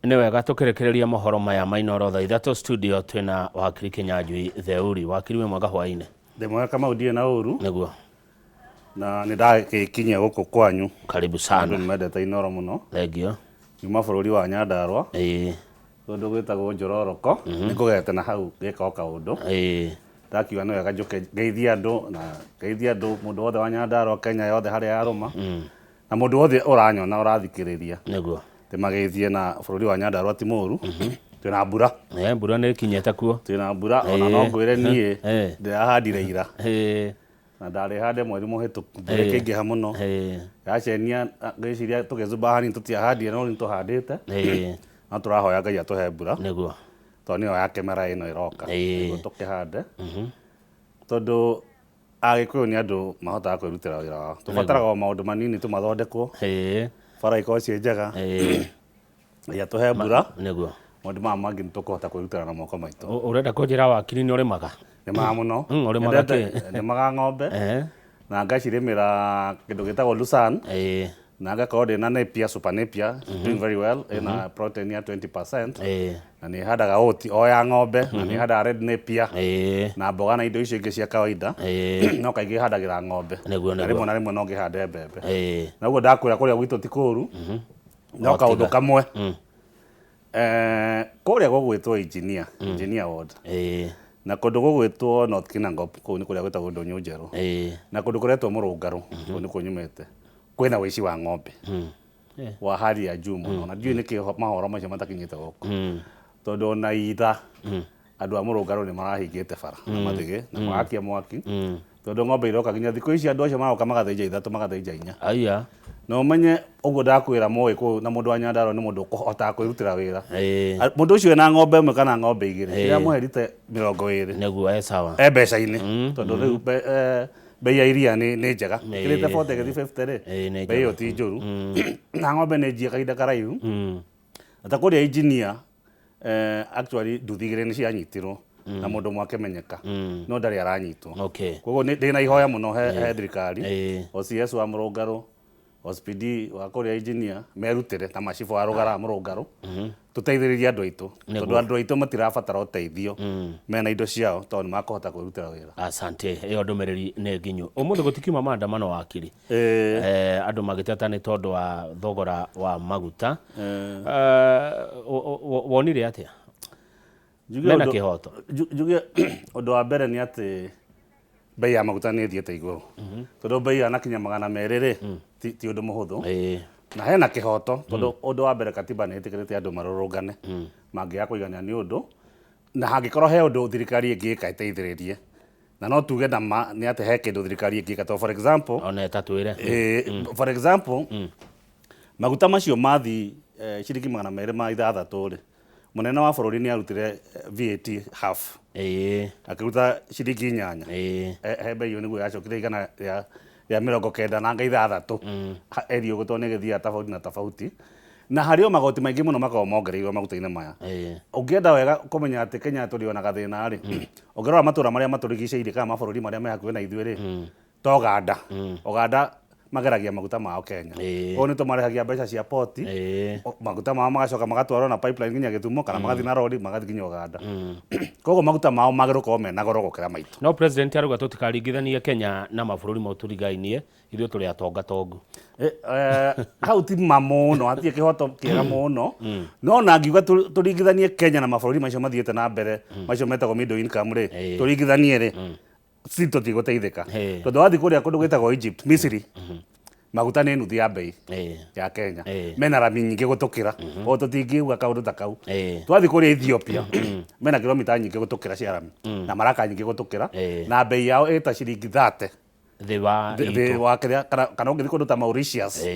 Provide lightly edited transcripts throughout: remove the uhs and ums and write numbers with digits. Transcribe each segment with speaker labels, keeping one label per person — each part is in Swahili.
Speaker 1: Nĩ wega tukirekereria mohoro maya mainoro thaa ithatũ studio twina wakiri Kinyanjui Theuri. Wakiri we mwega hwainĩ.
Speaker 2: Ndĩ mwega Kamau ndirĩ na ũru.
Speaker 1: Nĩguo.
Speaker 2: Na nĩ ndagĩkinyia gũkũ kwanyu.
Speaker 1: Karibu sana.
Speaker 2: Andũ nĩ mendete inoro mũno.
Speaker 1: Thengio.
Speaker 2: Nyuma bũrũri wa Nyandarua. Kũndũ gwĩtagwo Njororoko. Nĩ kũgete na hau gĩka o kaũndũ. Ndakiuga nĩ wega njũke ngeithie andũ na ngeithie andũ mũndũ wothe wa Nyandarua Kenya yothe harĩa yarũma. Na mũndũ wothe ũranyona ũrathikĩrĩria.
Speaker 1: Nĩguo.
Speaker 2: Ndĩmageithie na bũrũri wa Nyandarua ti mũru. Twĩna mbura.
Speaker 1: Mbura nĩ ĩkinyĩte kuo.
Speaker 2: Twĩna mbura ona no ngwĩre niĩ ndĩrahandire ira. Na ndarĩ hande mweri mũhĩtũku kĩingĩha mũno. Yacenia ngĩciria tũgĩcumba hanini tũtiahandire no nĩ tũhandĩte. No tũrahoya Ngai atũhe mbura.
Speaker 1: Nĩguo.
Speaker 2: Tondũ nĩyo ya kĩmera ĩno ĩroka. Nĩguo tũkĩhande. Tondũ Agĩkũyũ nĩ andũ mahotaga kwĩrutĩra wĩra wao. Tũbataraga o maũndũ manini tũmathondekwo. Bara ikorwo ciĩ njega. Ngai atũhe mbura.
Speaker 1: Nĩguo.
Speaker 2: Maũndũ maya mangĩ nĩtũkũhota kwĩrutĩra na moko maitũ.
Speaker 1: Ũrenda kũnjĩra wakiri nĩ ũrĩmaga?
Speaker 2: Nĩmaga mũno.
Speaker 1: Ũrĩmaga kĩ?
Speaker 2: Nĩmaga ng'ombe. Na ngacirĩmĩra kĩndũ gĩtagwo Lusan. Na ngakorwo ndĩna Napier, Super Napier, doing very well. Ĩna protein ya 20%. Na nĩ handaga oat o ya ng'ombe. Na nĩ handaga Red Napier. Na mboga na indo icio ingĩ cia kawaida. No kaingĩ handagĩra ng'ombe. Na rĩmwe no ngĩhande mbembe. Na ũguo ndakwĩra kũrĩa gwitũ ti kũũru. No kaũndũ kamwe. Kũrĩa gũgwĩtwo Engineer Ward. Na kũndũ gũgwĩtwo North Kinangop kũu nĩ kũrĩa gwĩtagwo Ndũnyũ Njerũ. Na kũndũ kũretwo Mũrũngarũ kũu nĩ kũo nyumĩte. Kwĩna wĩici wa ng'ombe. Wa hali ya juu mũno. Na ndiũĩ nĩkĩ mahoro macio matakinyĩte gũkũ. Tondũ ona itha andũ a Mũrũngarũ nĩ marahingĩte bara na mathĩgĩ na magakia mwaki. Tondũ ng'ombe iroka nginya thikũ ici andũ acio maroka magathĩnja ithatũ magathĩnja inya.
Speaker 1: Aya.
Speaker 2: Na ũmenye ũguo ndakwĩra moĩ kũu na mũndũ wa Nyandarua nĩ mũndũ ũhotaga kwĩrutĩra wĩra. Mũndũ ũcio ena ng'ombe ĩmwe kana ng'ombe igĩrĩ. Rĩrĩa mũherite 20.
Speaker 1: Nĩguo sawa.
Speaker 2: Mbeca-inĩ. Tondũ rĩu bei ya iria nĩ njega. Kĩrĩte 40 gĩthiĩ 50 rĩ. Bei ĩyo ti njũru. Na ng'ombe nĩ njia kahinda karaihu. Ta kũrĩa Engineer actually nduthi igĩrĩ nĩ cianyitirwo. Na mũndũ ũmwe akĩmenyeka. No ndarĩ aranyitwo. Koguo ndĩna ihoya mũno he thirikari. OCS wa Mũrũngarũ, OCPD wa kũrĩa Engineer merutĩre ta macibũ wa Rũgara Mũrũngarũ. Tũteithĩrĩrie andũ aitũ. Tondũ andũ aitũ matirabatara ũteithio. Mena indo ciao tondũ nĩmakũhota kwĩrutĩra wĩra.
Speaker 1: Asante. Ĩyo ndũmĩrĩri nĩ nginyu. Ũmũthĩ gũtikiuma maandamano wakiri. Andũ magĩteta nĩ tondũ wa thogora wa maguta. Wonire atĩa? Mena kĩhoto.
Speaker 2: Njuge ũndũ wa mbere nĩ atĩ bei ya maguta nĩ ĩthiĩte igũrũ. Tondũ bei yanakinya 200 rĩ ti ũndũ mũhũthũ. Na hena kĩhoto tondũ ũndũ wa mbere katiba nĩ ĩtĩkĩrĩte andũ marũrũngane mangĩaga kũigania nĩ ũndũ. Na hangĩkorwo he ũndũ thirikari ĩngĩka ĩteithĩrĩrie. Na no tuge nĩ atĩ he kĩndũ thirikari ĩngĩka to for example.
Speaker 1: Ona ĩtatwĩre.
Speaker 2: For example maguta macio mathi ciringi 260 rĩ. Mũnene wa bũrũri nĩ arutire VAT half. Akĩruta ciringi 8. He bei ĩyo nĩguo yacokire igana rĩa 96. Erio gũtwo nĩ gĩthiaga tofauti na tofauti. Na harĩ o magoti maingĩ mũno makoragwo mongereirwo maguta-inĩ maya. Ũngĩenda wega kũmenya atĩ Kenya tũrĩ ona gathĩna rĩ. Ũngĩrora matũũra marĩa matũrigicĩirie kana mabũrũri marĩa me hakuhĩ na ithuĩ rĩ. Ta Uganda. Uganda mageragia maguta mao Kenya. Ũguo nĩ tũmarehagia mbeca cia port. Maguta mao magacoka magatwarwo na pipeline nginya Gĩthumo kana magathiĩ na rori magathiĩ nginya Uganda. Koguo maguta mao magĩrũkorwo mena goro gũkĩra maitũ.
Speaker 1: No president arauga tũtikaringithanie Kenya na mabũrũri mau tũrigainie ithuĩ tũrĩ atonga tongu.
Speaker 2: Hau ti ma mũno hatirĩ kĩhoto kĩega mũno. No na ngiuga tũringithanie Kenya na mabũrũri macio mathiĩte na mbere macio metagwo middle income rĩ. Tũringithanie rĩ. Si tũtigũteithĩka. Tondũ wathiĩ kũrĩa kũndũ gwĩtagwo Egypt, Misiri. Maguta nĩ nuthu ya bei ya Kenya. Mena rami nyingĩ gũtũkĩra. O tũtingĩuga kaũndũ ta kau. Twathiĩ kũrĩa Ethiopia. Mena kilomita nyingĩ gũtũkĩra cia rami. Na maraka nyingĩ gũtũkĩra. Na bei yao ĩta ciringi 30. Thĩ wa kĩrĩa kana ũngĩthiĩ kũndũ ta Mauritius.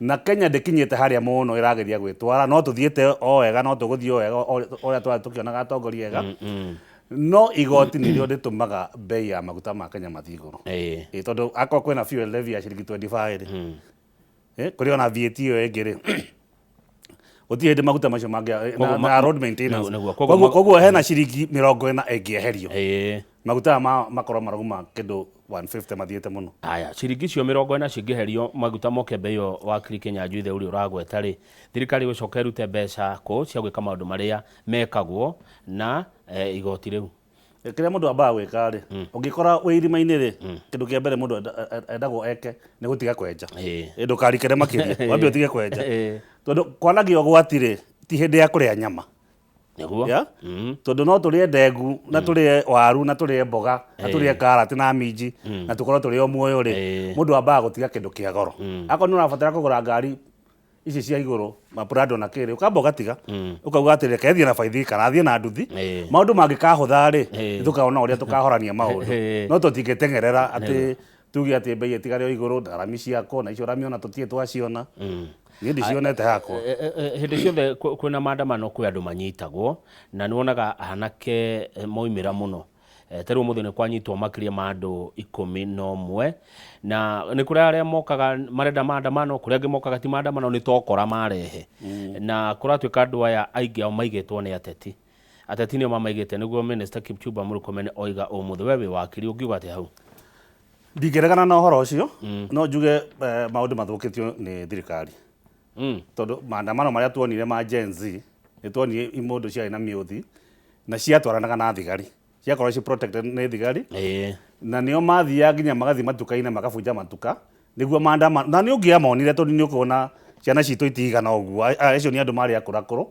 Speaker 2: Na Kenya ndĩkinyĩte harĩa mũno ĩrageria gwĩtwara. No tũthiĩte o wega no tũgũthiĩ o wega ũrĩa twathiĩ tũkĩonaga atongoria ega. No igoti nĩrĩo rĩtũmaga bei ya maguta ma Kenya mathiĩ igũrũ. Tondũ akorwo kwĩna fuel levy ya ciringi 25 rĩ. Kũrĩ ona VAT ĩyo ĩngĩ rĩ. Gũtirĩ hĩndĩ maguta macio na road maintenance. Koguo hena ciringi 40 ĩngĩeherio. Maguta makorwo marauma kĩndũ 150 mathiete muno.
Speaker 1: Aya ciringi cio 40 cingĩherio maguta moke mbei yo wakiri Kĩnyanjui Theuri ũragweta rĩ, thirikari gũcoka ĩrute mbeca kũ cia gwĩka maũndũ marĩa mekagwo na igoti rĩu.
Speaker 2: Kĩrĩa mũndũ ambaga gwĩka rĩ, ũngĩkora wĩ irima-inĩ rĩ, kĩndũ kĩa mbere mũndũ endagwo eke nĩ gũtiga kwenja. Ndũkarikĩre makĩria, wambe ũtige kwenja. Tondũ kwanagio ũgwati rĩ, ti hĩndĩ ya kũrĩa nyama. Tondũ no tũrĩe ndengu na tũrĩe waru na tũrĩe mboga na tũrĩe karati na minji na tũkorwo tũrĩ o muoyo rĩ, mũndũ ambaga gũtiga kĩndũ kĩa goro. Akorwo nĩ ũrabatara kũgũra ngari ici cia igũrũ Prado na kĩrĩ, ũkamba ũgatiga, ũkauga atĩ reke thiĩ na baithi kana thiĩ na nduthi, maũndũ mangĩkahũtha rĩ, nĩtũkona ũrĩa tũkahorania maũndũ. No tũtingĩteng'erera atĩ tuge atĩ mbei ĩtigare o igũrũ, ndarami ciako na icio ũramiona tũtirĩ twaciona. Niĩ ndicionete hakwa.
Speaker 1: Hĩndĩ ciothe kwĩna maandamano kwĩ andũ manyitagwo na nĩwonaga anake moimĩra mũno. Tarĩu ũmũthĩ nĩ kwanyitwo makĩria ma andũ 11 na nĩ kũrĩ arĩa mokaga marenda maandamano, kũrĩ angĩ mokaga ti maandamano nĩ tokora marehe. Na kũratuĩka andũ aya aingĩ ao maigĩtwo nĩ ateti. Ateti nĩo mamaigĩte nĩguo Minister Kipchumba Murkomen oiga ũmũthĩ. We wĩ wakiri ũngiuga atĩa hau?
Speaker 2: Ndingĩregana na ũhoro ũcio, no njuge maũndũ mathũkĩtio nĩ thirikari. Tondũ maandamano marĩa tuonire ma Gen Z nĩ tuonire imũndũ ciarĩ na mĩũthi na ciatwaranaga na thigari, ciakorwo ci protected nĩ thigari, na nĩo mathiaga nginya magathiĩ matuka-inĩ makabunja matuka nĩguo maandamano. Na nĩ ũngĩamonire tondũ nĩ ũkuona ciana citũ itigana ũguo, acio nĩ andũ marĩ akũrakũrũ.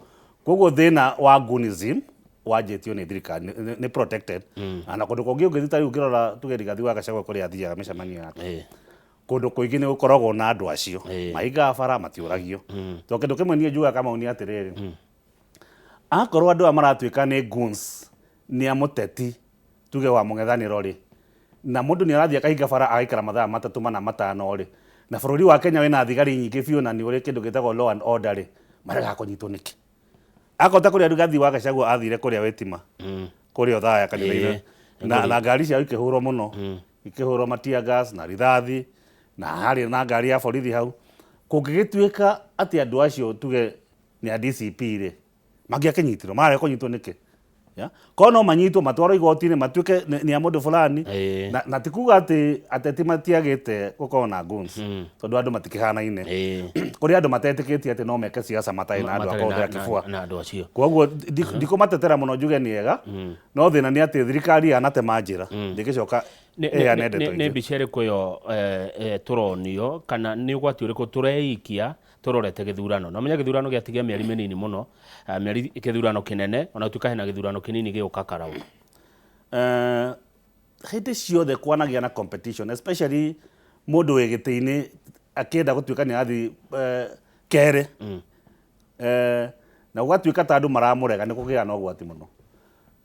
Speaker 2: Koguo thĩna wa goonism wanjĩtio nĩ thirikari, nĩ protected. Na kũndũ kũngĩ ũngĩthiĩ ta rĩu ũngĩrora tuge Rigathi wa Gachagua kũrĩa athiaga mĩcemanio yake, kũndũ kũingĩ nĩ gũkoragwo na andũ acio maigaga bara matiũragio. Tondũ kĩndũ kĩmwe niĩ njugaga Kamau nĩ atĩrĩrĩ, akorwo andũ aya maratuĩka nĩ goons nĩ a mũteti tuge wa mũng'ethanĩro rĩ, na mũndũ nĩ arathiĩ akahinga bara agaikara mathaa 3 4 5 rĩ, na bũrũri wa Kenya wĩna thigari nyingĩ biũ na nĩ ũrĩ kĩndũ gĩtagwo law and order rĩ, maregaga kũnyitwo nĩkĩ? Akorwo ta kũrĩa Rigathi wa Gachagua athire kũrĩa Wĩtima kũrĩa Othaya kanitha-inĩ na ngari ciao ikĩhũrwo mũno, ikĩhũrwo matia gas na rithathi na harĩ na ngari ya borithi hau. Kũngĩgĩtuĩka atĩ andũ acio tuge nĩ a DCP rĩ, mangĩakĩnyitirwo mararega kũnyitwo nĩkĩ? Korwo no manyitwo matwarwo igoti-inĩ matuĩke nĩ a mũndũ fulani, na ti kuga atĩ ateti matiagĩte gũkorwo na goons, tondũ andũ matikĩhanaine. Kũrĩ andũ matetĩkĩtie atĩ no meke siasa matarĩ na andũ a kũhũthĩra kĩbua. Koguo ndikũmatetera mũno njuge nĩ ega, no thĩna nĩ atĩ thirikari yanatema njĩra ndĩgĩcoka ĩheane ndeto icio.
Speaker 1: Nĩ mbica ĩrĩkũ yo tũronio kana nĩ ũgwati ũrĩkũ tũreikia tũrorete gĩthurano? Na menya gĩthurano gĩatigia mĩeri mĩnini mũno, mĩeri gĩthurano kĩnene, ona gũtuĩka hena gĩthurano kĩnini gĩgũka Karau.
Speaker 2: Hĩndĩ ciothe kwanagia na competition, especially mũndũ wĩ gĩtĩ-inĩ akĩenda gũtuĩka nĩ arathiĩ kerĩ, na ũgatuĩka ta andũ maramũrega, nĩ kũgĩa na ũgwati mũno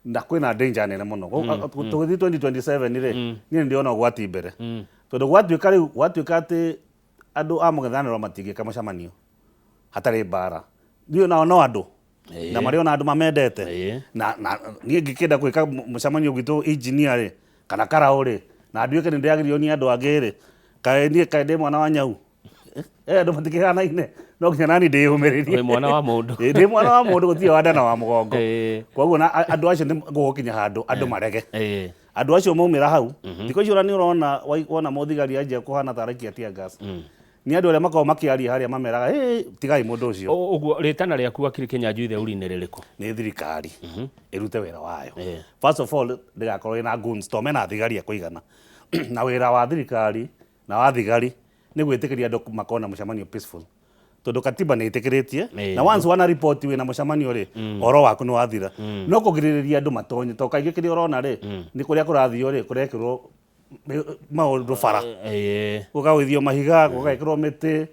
Speaker 2: na kwĩna danger nene mũno. Tũgĩthiĩ 2027 rĩ, niĩ nĩ ndĩrona ũgwati mbere, tondũ gwatuĩka rĩu gwatuĩka atĩ andũ a mũng'ethanĩro matingĩka mũcemanio hatarĩ mbara, ndiũ nao no andũ na marĩ ona andũ mamendete. Na niĩ ngĩkĩenda gwĩka mũcemanio gwitũ engineer rĩ kana Karau rĩ, na nduĩke nĩ ndĩagĩrio nĩ andũ angĩ rĩ, kaĩ niĩ kaĩ ndĩ mwana wa nyau, andũ matikĩhanaine, no nginya nani ndĩyũmĩrĩrie.
Speaker 1: Wĩ mwana wa mũndũ.
Speaker 2: Ndĩ mwana wa mũndũ, gũtirĩ wa nda na wa mũgongo. Koguo andũ acio nĩ gũgũkinya handũ andũ marege. Andũ acio maumĩra hau, thikũ icio nĩ ũrona wona mũthigari anjia kũhana ta araikia tear gas, nĩ andũ arĩa makoragwo makĩaria harĩa mameraga tigai mũndũ ũcio.
Speaker 1: Ũguo rĩtana rĩaku wakiri Kĩnyanjui Theuri nĩ rĩrĩkũ? Nĩ
Speaker 2: thirikari ĩrute wĩra wayo. First of all ndĩgakorwo ĩna goons, to mena thigari a kũigana. Na wĩra wa thirikari na wa thigari nĩ gwĩtĩkĩria andũ makorwo na mũcemanio peaceful, tondũ katiba nĩ ĩtĩkĩrĩtie, na once wana report wĩna mũcemanio rĩ, ũhoro waku nĩ wathira. No kũgirĩrĩria andũ matonye, to kaingĩ kĩrĩa ũrona rĩ, nĩ kũrĩa kũrathio rĩ, kũrekĩrwo maũndũ bara, gũgagũithio mahiga, gũgekĩrwo mĩtĩ,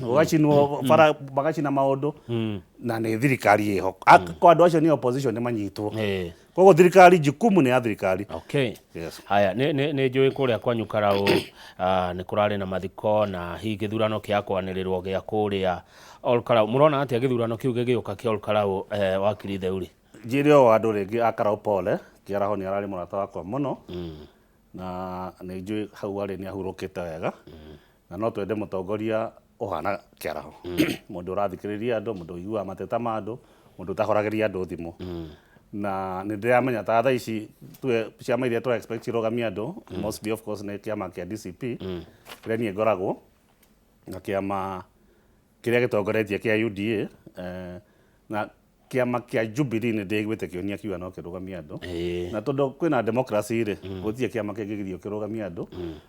Speaker 2: gũgacinwo bara, magacina maũndũ, na nĩ thirikari ĩho. Kwa andũ acio nĩ opposition nĩ manyitwo. Koguo thirikari, jukumu nĩ ya thirikari.
Speaker 1: Haya, nĩ njũĩ kũrĩa kwanyu Karau nĩ kũrarĩ na mathiko na hihi gĩthurano kĩa kwanĩrĩrwo gĩa kũrĩa Ol Karau. Mũrona atĩa gĩthurano kĩu gĩgĩũka kĩa Ol Karau wakiri Theuri?
Speaker 2: Njĩre o andũ rĩngĩ a Karau pole, Kĩaraho nĩ ararĩ mũrata wakwa mũno, na nĩ njũĩ hau arĩ nĩ ahurũkĩte wega, na no twende mũtongoria ũhana Kĩaraho, mũndũ ũrathikĩrĩria andũ, mũndũ ũiguaga mateta ma andũ, mũndũ ũtahoragĩria andũ thimũ. na nä ndä ramenya ta thaa ici ciama iria tå expect cirogamia andå mostly of course nä kä ama kä a DCP kä rä a niä ngoragwo na kä ama kä rä a gä tongoretie kä a UDA na kä ama kä a Jubilee nä ndä iguä te kä onia kiuga no kä rå gamia andå na tondå kwä na democracy rä gå tiä kä ama kä ngä githio kä rå gamia andå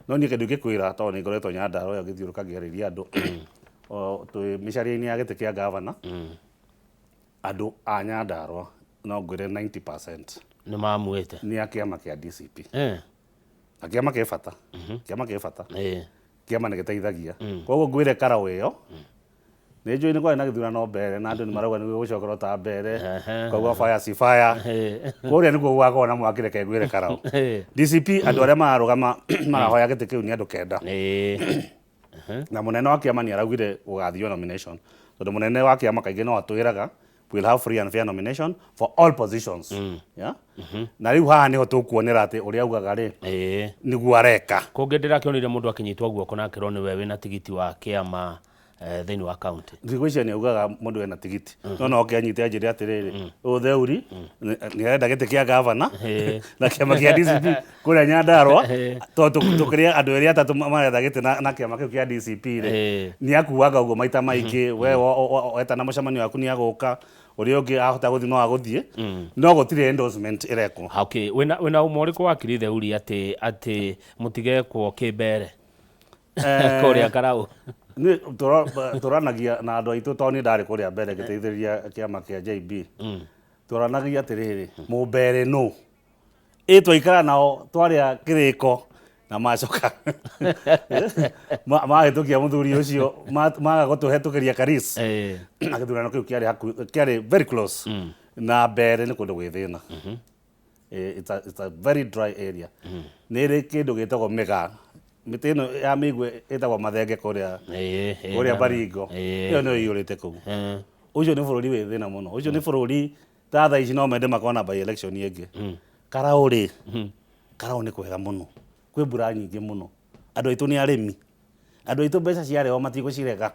Speaker 2: no niä kä ndå ingä kwä ra tondå nä ngoretwo Nyandarua ä yo gä thiå rå kagä rä ria andå twä mä caria-inä ya gä tä kä a gavana andå a Nyandarua no ngwä re 90%
Speaker 1: nä mamuä te
Speaker 2: nä a kä ama kä a DCP na kä ama kä bata kä ama kä bata kä ama nä gä teithagia koguo ngwä re karaå ä yo nä njå nä kwarä na gä thurano mbere na andå nä marauga nä gå gå cokerwo ta mbere koguo fire si fire kå rä a nä guo gwakorwo na mwakä reke ngwä re karaå DCP andå arä a mararå gama marahoya gä tä kä u nä andå kenda na må nene wa kä ama nä araugire gå gathio nomination tondå må nene wa kä ama kaingä no atwä raga we'll have free and fair nomination for all positions yeah na riu haha niho tukuonera ati uria augaga ri niguo areka
Speaker 1: kungä ndä rakä må ndå akinyitwo guoko na akä rwo nä we wä na tigiti wa kä ama thä-inä wa kauntä
Speaker 2: thikå icio nä augaga må ndå ena tigiti no no kä anyite anjä re atä rä rä å theuri nä arenda gä tä kä a gavana na kä ama kä a DCP kå rä a Nyandarua tondå tå kä rä a andå erä atatå maretha gä tä na kä ama kä u kä a DCP rä nä akuaga å guo maita maingä we wetana må cemanio waku nä agå ka å rä a å ngä ahota gå thiä no agå thiä no gå tirä endorsement ä rekwo
Speaker 1: wä na å må rä kå wakiri theuri atä må tigekwo kä mbere kå rä a karaå
Speaker 2: tå ranagia na andå aitå tondå nä ndarä kå rä a mbere ngä teithä ria kä ama kä a JB tå ranagia atä rä rä må mbere no ä twaikara nao twarä a kä rä ko na macoka mahä tå kia må thuri å cio maga gå tå hetå kä ria karis na gä thurano kä u kä arä very close na mbere nä kå ndå gwä thä na it's a very dry area nä rä kä ndå gä tagwo mä ga mä tä ä no ya mä igue ä tagwo mathenge kå rä a Baringo ä yo nä yo iyå rä te kå u å cio nä bå rå ri wä thä na må no å cio nä bå rå ri ta thaa ici no mende makona by election ä ngä karaå rä karaå nä kwega må no kwä mbura nyingä må no andå aitå nä arä mi andå aitå mbeca ciarä o matigå cirega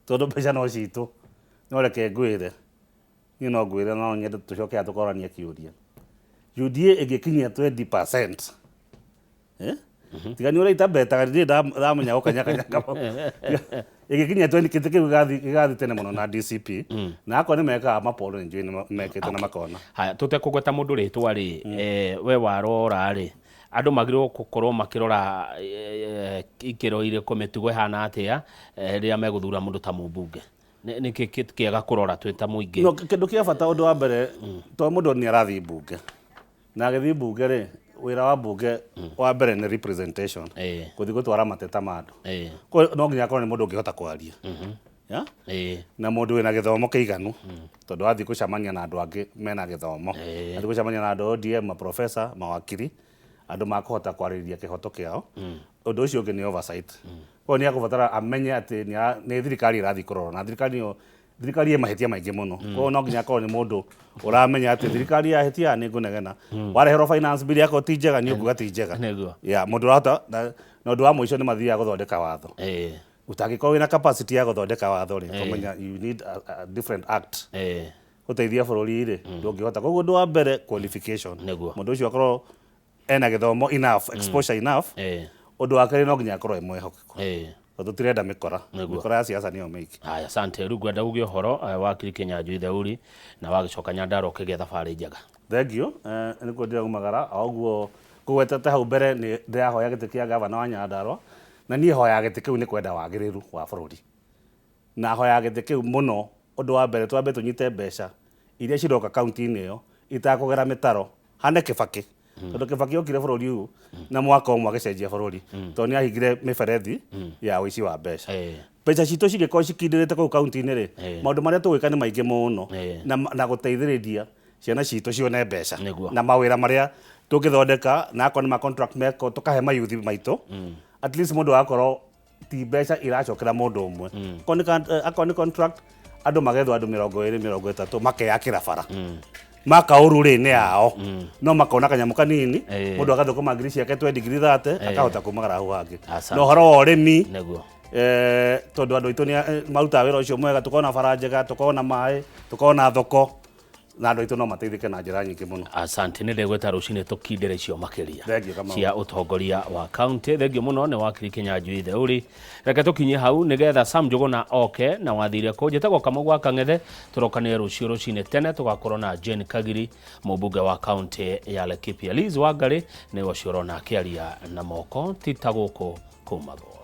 Speaker 2: tondå mbeca no citå no reke ngwä re niä no ngwä re no nyende tå coke tå korania kä å ria UDA ä ngä kinyia 20% tigani å rä a itambetaga ndirä ndamenya gå kanyakanyaka ä gä kinyia kä tä kä u gä gathi tene må no na DCP na akorwo nä mekaga mapolo nä njå nä mekä te na makona
Speaker 1: haya tå tekå gweta må ndå rä twa rä we warora rä andå magä rwo gå korwo makä rora ikä ro irä kå mä tugo ihana atä a rä rä a megå thura må ndå ta må mbunge nä kä kä ega kå rora twä ta må ingä
Speaker 2: kä ndå kä a bata å ndå wa mbere tondå må ndå nä arathi mbunge na agä thiä mbunge rä wä ra wa mbunge wa mbere nä representation gå thiä gå twara mateta ma andå no nginya akorwo nä må ndå å ngä hota kwaria na må ndå wä na gä thomo kä iganu tondå wathiä gå cemania na andå angä mena gä thomo athiä gå cemania na andå ODM maprofesa mawakiri andå makå hota kwarä rä ria kä hoto kä ao å ndå å cio å ngä nä oversight koguo nä akå batara amenye atä nä thirikari ä rathiä kå rorwo na thirikari ä mahä tia maingä må no koguo no nginya akorwo nä må ndå å ramenya atä thirikari yahä tia nä ngå negena wareherwo finance bill yakorwo ti njega nä å nguga ti njega må ndå rahota na å ndå wa må ico nä mathiaga gå thondeka watho utangä korwo wä na capacity ya gå thondeka watho rä komenya you need a different act gå teithia bå rå ri rä ndå ngä hota koguo ndå wa mbere qualification må ndå å cio akorwo ena gä thomo enough exposure enough å ndå wa kerä no nginya akorwo e mwehokeko tondå tirenda mä kora ya ciaca nä yo mä iki
Speaker 1: aya asante rä u ngwenda uge å horo wakiri Kĩnyanjui Theuri na wagä coka Nyandarua å kä gä thabarä njega
Speaker 2: thengio nä kuo ndä raumagara o guo kå gwetete hau mbere nä ndä rahoya gä tä kä a gavana wa Nyandarua na niä hoyaga gä tä kä u nä kwenda wagä rä ru wa bå rå ri na hoyaga gä tä kä u må no å ndå wa mbere twambe tå nyite mbeca iria ciroka kaunti-inä ä yo itakå gera mä taro hane kä bakä tondå kä bakä okire bå rå ri å na mwaka å mwe agä cenjia bå rå ri tondå nä ahingire mä berethi ya wĩici wa mbeca mbeca citå cigä korwo cikindä rä te kå u kaunti-inä rä maå ndå marä a tå gwä ka nä maingä må no na gå teithä rä ria ciana citå cione mbeca na mawä ra marä a tå ngä thondeka na akorwo nä macontract meko tå kahe mayuthi maitå at least må ndå agakorwo ti mbeca iracokera må ndå å mwe akorwo nä contract andå magethwo andå 20-30 makeakä ra bara makaå rä nä ao no makona kanyamå kanini må ndå agathå kå mangiri ciake 20-30 akahota kå magara hau hangä no horo wa å rä mi tondå andå aitå nä marutaga wä ra å cio mwega tå korwo na bara njega tå korwo na maä tå korwo na thoko na andũ aitũ no mateithĩke na njĩra nyingĩ mũno.
Speaker 1: Asante nĩ ndegweta rũcinĩ tũkindĩre cio makĩria
Speaker 2: Thengiũ Kamau.
Speaker 1: cia ũtongoria wa kaunti. Thengio mũno nĩ wakiri Kĩnyanjui Theũri. Reke tũkinyie hau nĩgetha Sam Njũgũna oke na wathire kũ njĩtagwo Kamau gwa Kang'ethe. Tũrokanĩre rũciũ rũcinĩ tene tũgakorwo na Jane Kagiri mũmbunge wa kaunti ya Laikipia. Liz Wangarĩ nĩwe ũcio ũrona akĩaria na moko ti ta gũkũ kũmagwo.